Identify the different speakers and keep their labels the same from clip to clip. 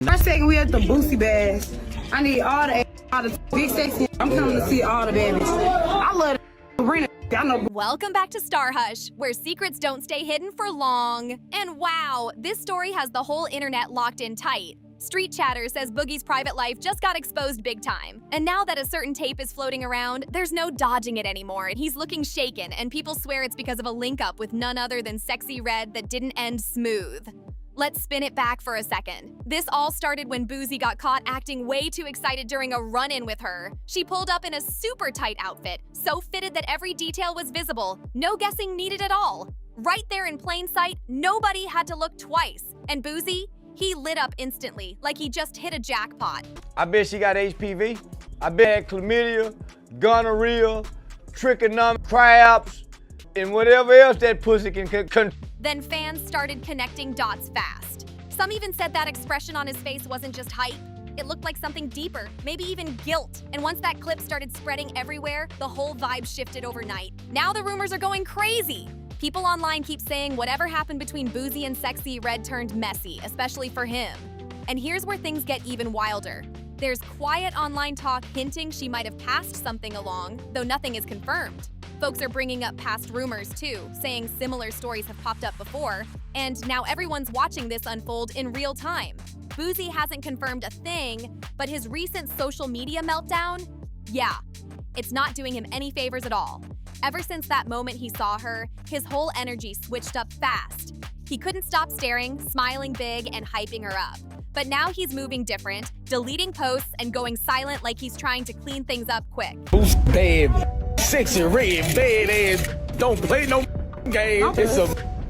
Speaker 1: First second we at the Boosie Bash. I need all the big sexy. I'm coming to see all the bad bitches. I love the arena. I know.
Speaker 2: Welcome back to Star Hush, where secrets don't stay hidden for long. And wow, this story has the whole internet locked in tight. Street chatter says Boogie's private life just got exposed big time. And now that a certain tape is floating around, there's no dodging it anymore, and he's looking shaken, and people swear it's because of a link-up with none other than Sexyy Red that didn't end smooth. Let's spin it back for a second. This all started when Boosie got caught acting way too excited during a run-in with her. She pulled up in a super tight outfit, so fitted that every detail was visible. No guessing needed at all. Right there in plain sight, nobody had to look twice. And Boosie, he lit up instantly, like he just hit a jackpot.
Speaker 3: I bet she got HPV. I bet chlamydia, gonorrhea, trichinosis, crabs, and whatever else that pussy can.
Speaker 2: Then fans started connecting dots fast. Some even said that expression on his face wasn't just hype. It looked like something deeper, maybe even guilt. And once that clip started spreading everywhere, the whole vibe shifted overnight. Now the rumors are going crazy. People online keep saying whatever happened between Boosie and Sexyy Red turned messy, especially for him. And here's where things get even wilder. There's quiet online talk hinting she might have passed something along, though nothing is confirmed. Folks are bringing up past rumors too, saying similar stories have popped up before, and now everyone's watching this unfold in real time. Boosie hasn't confirmed a thing, but his recent social media meltdown, yeah, it's not doing him any favors at all. Ever since that moment he saw her, his whole energy switched up fast. He couldn't stop staring, smiling big, and hyping her up. But now he's moving different, deleting posts and going silent like he's trying to clean things up quick.
Speaker 4: Who's bad? Sexy red, bad ass. Don't play no game. It's a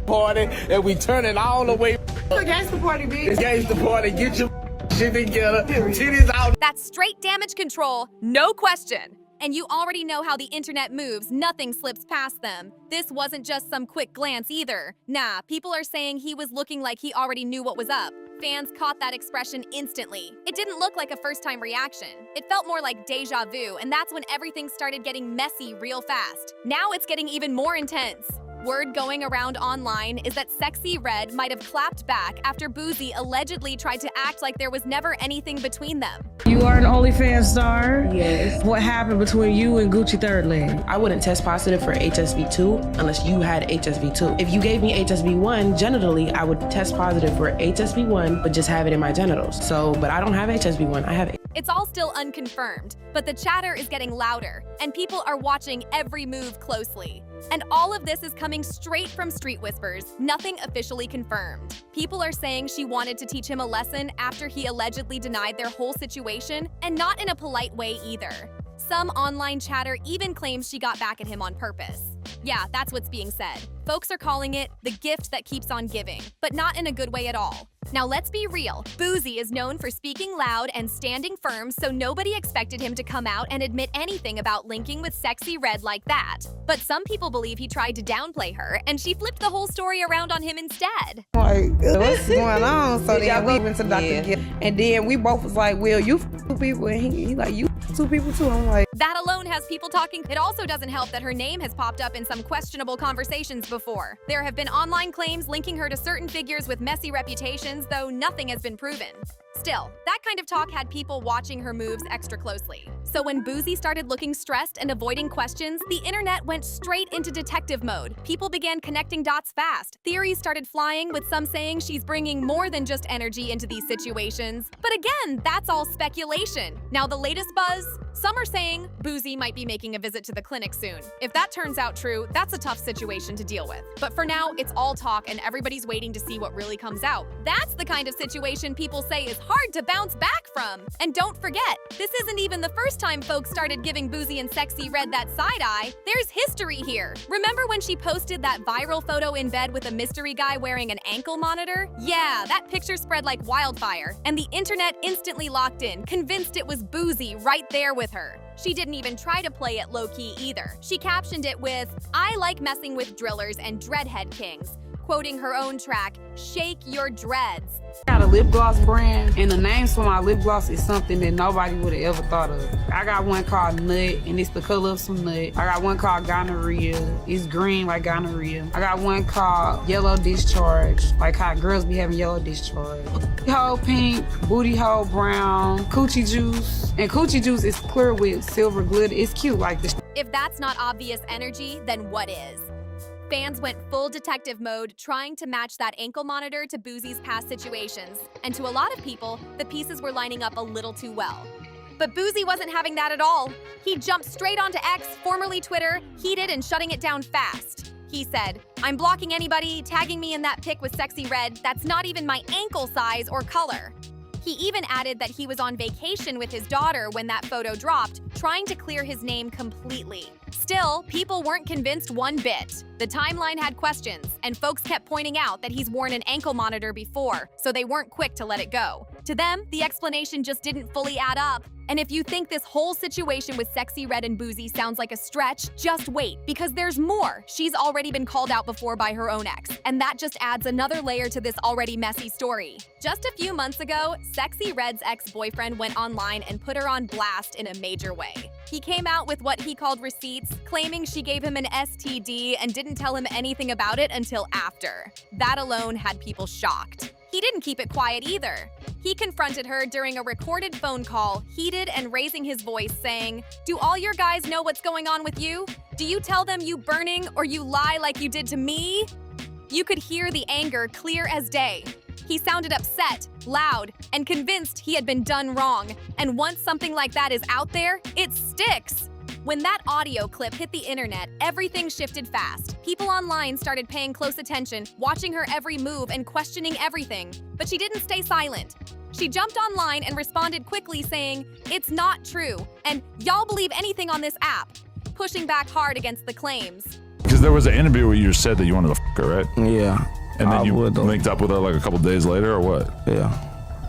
Speaker 4: party and we turn it all the way.
Speaker 1: It's a gangster party, bitch.
Speaker 4: It's gangster party. Get your shit together. Titties out.
Speaker 2: That's straight damage control, no question. And you already know how the internet moves, nothing slips past them. This wasn't just some quick glance either. Nah, people are saying he was looking like he already knew what was up. Fans caught that expression instantly. It didn't look like a first-time reaction. It felt more like deja vu, and that's when everything started getting messy real fast. Now it's getting even more intense. Word going around online is that Sexyy Red might have clapped back after Boosie allegedly tried to act like there was never anything between them.
Speaker 5: You are an OnlyFans star?
Speaker 6: Yes.
Speaker 5: What happened between you and Gucci Third Leg?
Speaker 6: I wouldn't test positive for HSV2 unless you had HSV2. If you gave me HSV1 genitally, I would test positive for HSV1 but just have it in my genitals. But I don't have HSV1, I have
Speaker 2: It's all still unconfirmed, but the chatter is getting louder, and people are watching every move closely. And all of this is coming straight from Street Whispers, nothing officially confirmed. People are saying she wanted to teach him a lesson after he allegedly denied their whole situation, and not in a polite way either. Some online chatter even claims she got back at him on purpose. Yeah, that's what's being said. Folks are calling it the gift that keeps on giving, but not in a good way at all. Now let's be real, Boosie is known for speaking loud and standing firm, so nobody expected him to come out and admit anything about linking with Sexyy Red like that. But some people believe he tried to downplay her, and she flipped the whole story around on him instead.
Speaker 1: Like, what's going on? So then we went to the doctor, and then we both was like, well, you two people, and he like, you two people too. I'm like,
Speaker 2: that alone has people talking. It also doesn't help that her name has popped up in some questionable conversations before. There have been online claims linking her to certain figures with messy reputations, though nothing has been proven. Still, that kind of talk had people watching her moves extra closely. So when Boosie started looking stressed and avoiding questions, the internet went straight into detective mode. People began connecting dots fast. Theories started flying, with some saying she's bringing more than just energy into these situations. But again, that's all speculation. Now the latest buzz? Some are saying Boosie might be making a visit to the clinic soon. If that turns out true, that's a tough situation to deal with. But for now, it's all talk and everybody's waiting to see what really comes out. That's the kind of situation people say is hard to bounce back from. And don't forget, this isn't even the first time folks started giving Boosie and Sexyy Red that side eye. There's history here. Remember when she posted that viral photo in bed with a mystery guy wearing an ankle monitor? Yeah, that picture spread like wildfire, and the internet instantly locked in, convinced it was Boosie right there with her. She didn't even try to play it low-key either. She captioned it with, "I like messing with drillers and dreadhead kings." quoting her own track, "Shake Your Dreads."
Speaker 1: I got a lip gloss brand, and the names for my lip gloss is something that nobody would have ever thought of. I got one called Nut, and it's the color of some nut. I got one called Gonorrhea. It's green like gonorrhea. I got one called Yellow Discharge, like how girls be having yellow discharge. Booty hole pink, booty hole brown, coochie juice. And coochie juice is clear with silver glitter. It's cute like this.
Speaker 2: If that's not obvious energy, then what is? Fans went full detective mode, trying to match that ankle monitor to Boosie's past situations. And to a lot of people, the pieces were lining up a little too well. But Boosie wasn't having that at all. He jumped straight onto X, formerly Twitter, heated and shutting it down fast. He said, "I'm blocking anybody tagging me in that pic with Sexyy Red that's not even my ankle size or color." He even added that he was on vacation with his daughter when that photo dropped, trying to clear his name completely. Still, people weren't convinced one bit. The timeline had questions, and folks kept pointing out that he's worn an ankle monitor before, so they weren't quick to let it go. To them, the explanation just didn't fully add up. And if you think this whole situation with Sexyy Red and Boosie sounds like a stretch, just wait, because there's more. She's already been called out before by her own ex, and that just adds another layer to this already messy story. Just a few months ago, Sexyy Red's ex-boyfriend went online and put her on blast in a major way. He came out with what he called receipts, claiming she gave him an STD and didn't tell him anything about it until after. That alone had people shocked. He didn't keep it quiet either. He confronted her during a recorded phone call, heated and raising his voice, saying, "Do all your guys know what's going on with you? Do you tell them you burning or you lie like you did to me?" You could hear the anger clear as day. He sounded upset, loud, and convinced he had been done wrong. And once something like that is out there, it sticks. When that audio clip hit the internet, everything shifted fast. People online started paying close attention, watching her every move and questioning everything. But she didn't stay silent. She jumped online and responded quickly saying, "It's not true, and y'all believe anything on this app," pushing back hard against the claims.
Speaker 7: Because there was an interview where you said that you wanted to f her, right?
Speaker 8: Yeah.
Speaker 7: And then you linked up with her like a couple days later, or what?
Speaker 8: Yeah.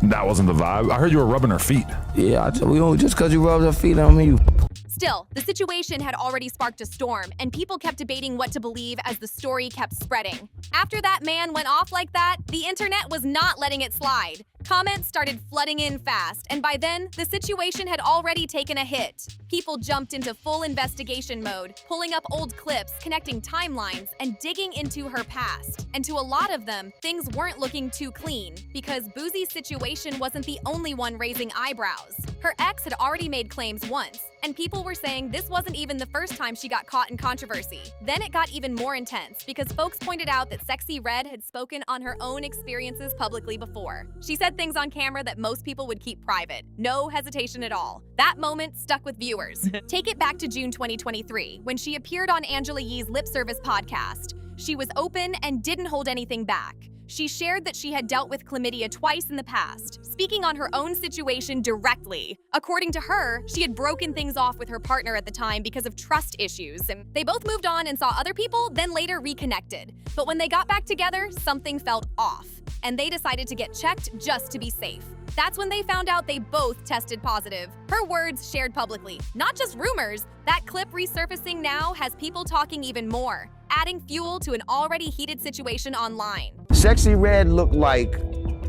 Speaker 7: That wasn't the vibe? I heard you were rubbing her feet.
Speaker 8: Yeah, just because you rubbed her feet on me, you.
Speaker 2: Still, the situation had already sparked a storm, and people kept debating what to believe as the story kept spreading. After that man went off like that, the internet was not letting it slide. Comments started flooding in fast, and by then, the situation had already taken a hit. People jumped into full investigation mode, pulling up old clips, connecting timelines, and digging into her past. And to a lot of them, things weren't looking too clean, because Boosie's situation wasn't the only one raising eyebrows. Her ex had already made claims once, and people were saying this wasn't even the first time she got caught in controversy. Then it got even more intense because folks pointed out that Sexyy Red had spoken on her own experiences publicly before. She said things on camera that most people would keep private. No hesitation at all. That moment stuck with viewers. Take it back to June 2023, when she appeared on Angela Yee's Lip Service podcast. She was open and didn't hold anything back. She shared that she had dealt with chlamydia twice in the past, speaking on her own situation directly. According to her, she had broken things off with her partner at the time because of trust issues, and they both moved on and saw other people, then later reconnected. But when they got back together, something felt off, and they decided to get checked just to be safe. That's when they found out they both tested positive. Her words shared publicly, not just rumors. That clip resurfacing now has people talking even more, adding fuel to an already heated situation online.
Speaker 3: Sexyy Red looked like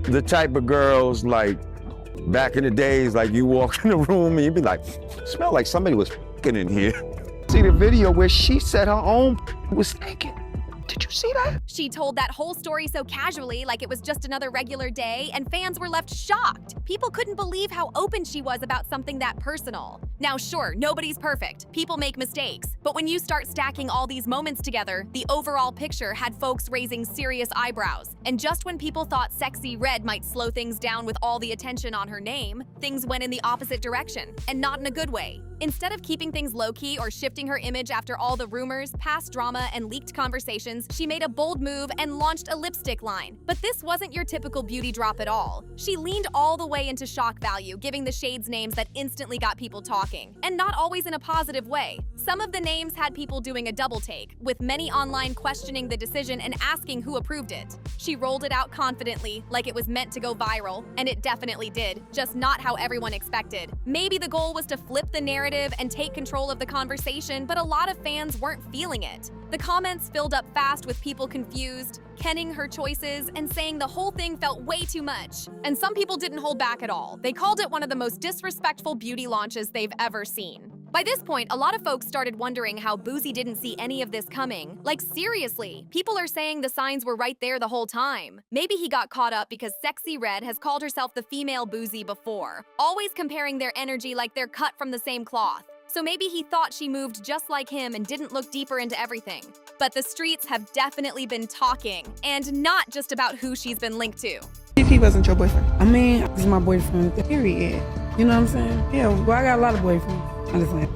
Speaker 3: the type of girls like back in the days, like you walk in the room and you'd be like, smell like somebody was f***ing in here. See the video where she said her own was naked. Did you see that?
Speaker 2: She told that whole story so casually, like it was just another regular day, and fans were left shocked. People couldn't believe how open she was about something that personal. Now sure, nobody's perfect. People make mistakes. But when you start stacking all these moments together, the overall picture had folks raising serious eyebrows. And just when people thought Sexyy Red might slow things down with all the attention on her name, things went in the opposite direction, and not in a good way. Instead of keeping things low-key or shifting her image after all the rumors, past drama, and leaked conversations, she made a bold move and launched a lipstick line. But this wasn't your typical beauty drop at all. She leaned all the way into shock value, giving the shades names that instantly got people talking, and not always in a positive way. Some of the names had people doing a double take, with many online questioning the decision and asking who approved it. She rolled it out confidently, like it was meant to go viral, and it definitely did, just not how everyone expected. Maybe the goal was to flip the narrative and take control of the conversation, but a lot of fans weren't feeling it. The comments filled up fast fast with people confused, kenning her choices, and saying the whole thing felt way too much. And some people didn't hold back at all. They called it one of the most disrespectful beauty launches they've ever seen. By this point, a lot of folks started wondering how Boosie didn't see any of this coming. Like, seriously, people are saying the signs were right there the whole time. Maybe he got caught up because Sexyy Red has called herself the female Boosie before, always comparing their energy like they're cut from the same cloth. So maybe he thought she moved just like him and didn't look deeper into everything. But the streets have definitely been talking, and not just about who she's been linked to.
Speaker 9: If he wasn't your boyfriend.
Speaker 1: I mean, this is my boyfriend, period. You know what I'm saying?
Speaker 9: Yeah.
Speaker 1: Well, I got a lot of boyfriends.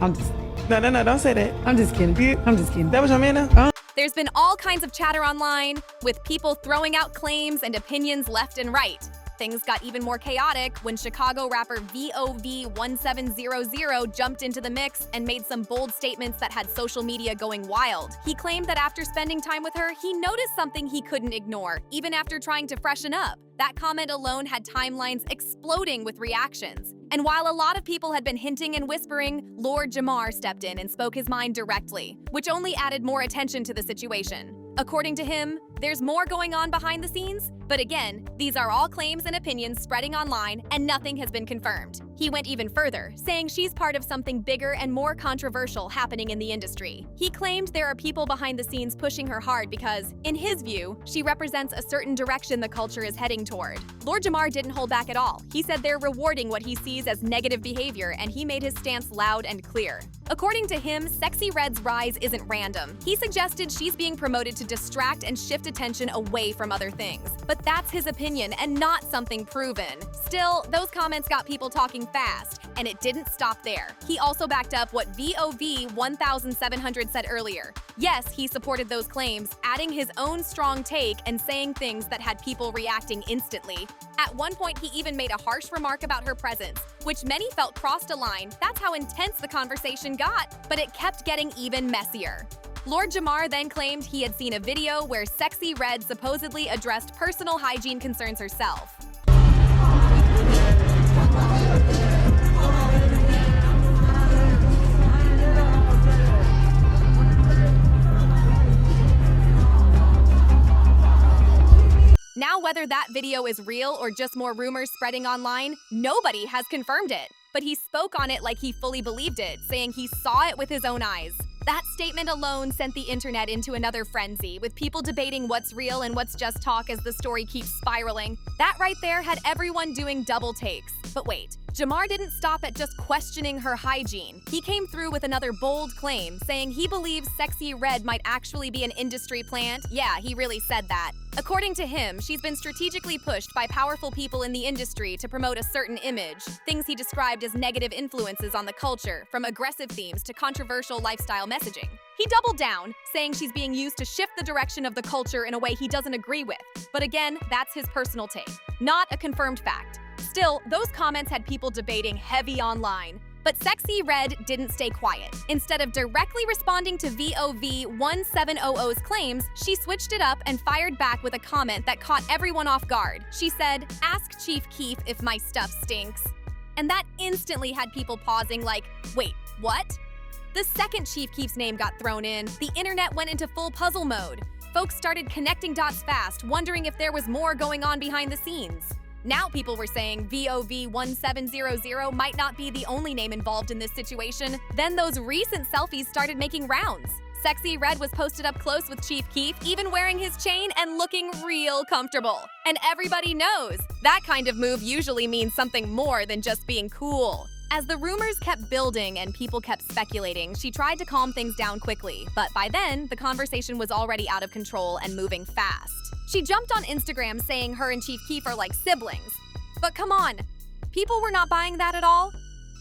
Speaker 1: I'm just
Speaker 9: No, don't say that.
Speaker 1: I'm just kidding.
Speaker 9: Yeah.
Speaker 1: I'm just kidding.
Speaker 9: That was your man now?
Speaker 2: There's been all kinds of chatter online, with people throwing out claims and opinions left and right. Things got even more chaotic when Chicago rapper VOV1700 jumped into the mix and made some bold statements that had social media going wild. He claimed that after spending time with her, he noticed something he couldn't ignore, even after trying to freshen up. That comment alone had timelines exploding with reactions. And while a lot of people had been hinting and whispering, Lord Jamar stepped in and spoke his mind directly, which only added more attention to the situation. According to him, there's more going on behind the scenes, but again, these are all claims and opinions spreading online, and nothing has been confirmed. He went even further, saying she's part of something bigger and more controversial happening in the industry. He claimed there are people behind the scenes pushing her hard because, in his view, she represents a certain direction the culture is heading toward. Lord Jamar didn't hold back at all. He said they're rewarding what he sees as negative behavior, and he made his stance loud and clear. According to him, Sexyy Red's rise isn't random. He suggested she's being promoted to distract and shift attention away from other things. But that's his opinion and not something proven. Still, those comments got people talking fast, and it didn't stop there. He also backed up what VOV1700 said earlier. Yes, he supported those claims, adding his own strong take and saying things that had people reacting instantly. At one point, he even made a harsh remark about her presence, which many felt crossed a line. That's how intense the conversation got, but it kept getting even messier. Lord Jamar then claimed he had seen a video where Sexyy Red supposedly addressed personal hygiene concerns herself. Now, whether that video is real or just more rumors spreading online, nobody has confirmed it. But he spoke on it like he fully believed it, saying he saw it with his own eyes. That statement alone sent the internet into another frenzy, with people debating what's real and what's just talk as the story keeps spiraling. That right there had everyone doing double takes. But wait, Jamar didn't stop at just questioning her hygiene. He came through with another bold claim, saying he believes Sexyy Red might actually be an industry plant. Yeah, he really said that. According to him, she's been strategically pushed by powerful people in the industry to promote a certain image, things he described as negative influences on the culture, from aggressive themes to controversial lifestyle messaging. He doubled down, saying she's being used to shift the direction of the culture in a way he doesn't agree with. But again, that's his personal take, not a confirmed fact. Still, those comments had people debating heavy online. But Sexyy Red didn't stay quiet. Instead of directly responding to VOV1700's claims, she switched it up and fired back with a comment that caught everyone off guard. She said, "Ask Chief Keef if my stuff stinks." And that instantly had people pausing like, wait, what? The second Chief Keef's name got thrown in, the internet went into full puzzle mode. Folks started connecting dots fast, wondering if there was more going on behind the scenes. Now people were saying VOV1700 might not be the only name involved in this situation. Then those recent selfies started making rounds. Sexyy Red was posted up close with Chief Keef, even wearing his chain and looking real comfortable. And everybody knows, that kind of move usually means something more than just being cool. As the rumors kept building and people kept speculating, she tried to calm things down quickly, but by then, the conversation was already out of control and moving fast. She jumped on Instagram saying her and Chief Keef are like siblings. But come on, people were not buying that at all.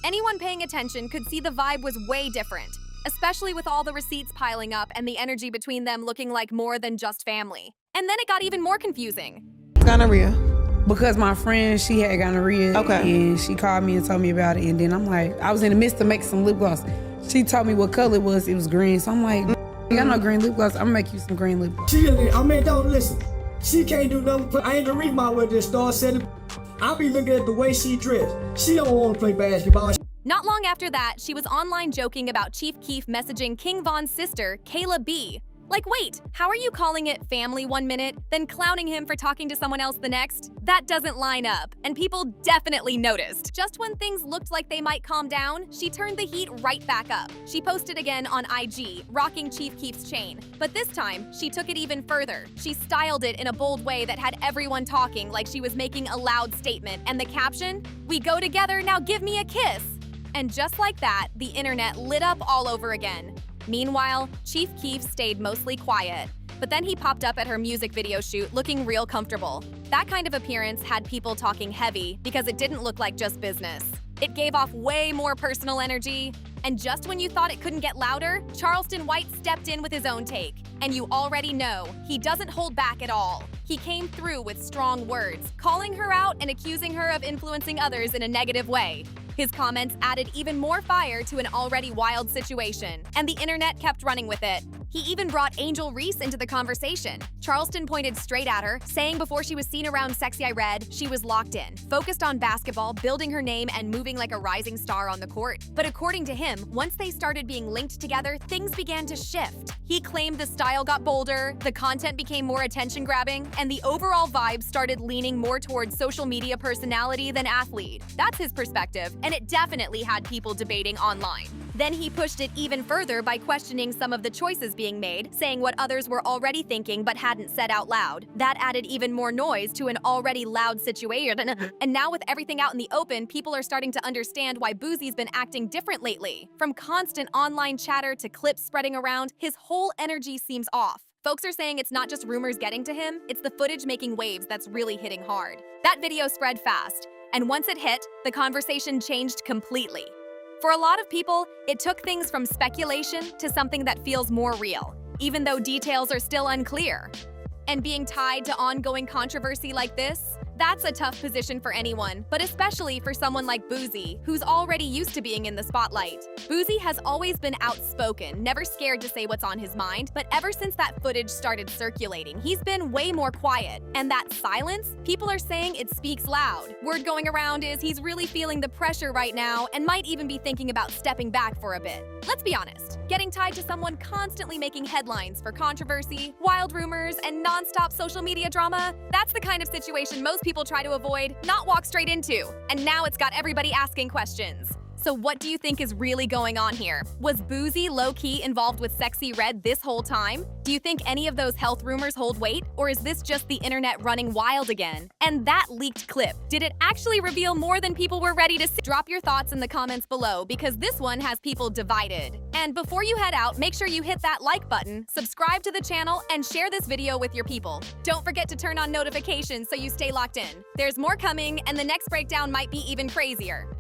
Speaker 2: Anyone paying attention could see the vibe was way different, especially with all the receipts piling up and the energy between them looking like more than just family. And then it got even more confusing.
Speaker 9: Gonorrhea.
Speaker 1: Because my friend, she had gonorrhea, and she called me and told me about it, and then I'm like, I was in the midst of making some lip gloss. She told me what color it was green, so I'm like, you got no green lip gloss, I'm gonna make you some green lip gloss.
Speaker 10: Don't listen. She can't do nothing. I ain't the reason why with this star setting. I be looking at the way she dressed. She don't want to play basketball.
Speaker 2: Not long after that, she was online joking about Chief Keef messaging King Von's sister, Kayla B. Like, wait, how are you calling it family 1 minute, then clowning him for talking to someone else the next? That doesn't line up, and people definitely noticed. Just when things looked like they might calm down, she turned the heat right back up. She posted again on IG, rocking Chief Keef's chain. But this time, she took it even further. She styled it in a bold way that had everyone talking like she was making a loud statement, and the caption, "We go together, now give me a kiss." And just like that, the internet lit up all over again. Meanwhile, Chief Keef stayed mostly quiet, but then he popped up at her music video shoot looking real comfortable. That kind of appearance had people talking heavy because it didn't look like just business. It gave off way more personal energy. And just when you thought it couldn't get louder, Charleston White stepped in with his own take. And you already know, he doesn't hold back at all. He came through with strong words, calling her out and accusing her of influencing others in a negative way. His comments added even more fire to an already wild situation, and the internet kept running with it. He even brought Angel Reese into the conversation. Charleston pointed straight at her, saying before she was seen around Sexyy Red, she was locked in, focused on basketball, building her name, and moving like a rising star on the court. But according to him, once they started being linked together, things began to shift. He claimed the style got bolder, the content became more attention-grabbing, and the overall vibe started leaning more towards social media personality than athlete. That's his perspective, and it definitely had people debating online. Then he pushed it even further by questioning some of the choices being made, saying what others were already thinking but hadn't said out loud. That added even more noise to an already loud situation. And now with everything out in the open, people are starting to understand why Boosie's been acting different lately. From constant online chatter to clips spreading around, his whole energy seems off. Folks are saying it's not just rumors getting to him, it's the footage making waves that's really hitting hard. That video spread fast, and once it hit, the conversation changed completely. For a lot of people, it took things from speculation to something that feels more real, even though details are still unclear. And being tied to ongoing controversy like this, that's a tough position for anyone, but especially for someone like Boosie, who's already used to being in the spotlight. Boosie has always been outspoken, never scared to say what's on his mind, but ever since that footage started circulating, he's been way more quiet. And that silence, people are saying it speaks loud. Word going around is he's really feeling the pressure right now and might even be thinking about stepping back for a bit. Let's be honest, getting tied to someone constantly making headlines for controversy, wild rumors, and non-stop social media drama, that's the kind of situation most people try to avoid, not walk straight into. And now it's got everybody asking questions. So what do you think is really going on here? Was Boosie low-key involved with Sexyy Red this whole time? Do you think any of those health rumors hold weight? Or is this just the internet running wild again? And that leaked clip, did it actually reveal more than people were ready to see? Drop your thoughts in the comments below because this one has people divided. And before you head out, make sure you hit that like button, subscribe to the channel, and share this video with your people. Don't forget to turn on notifications so you stay locked in. There's more coming, and the next breakdown might be even crazier.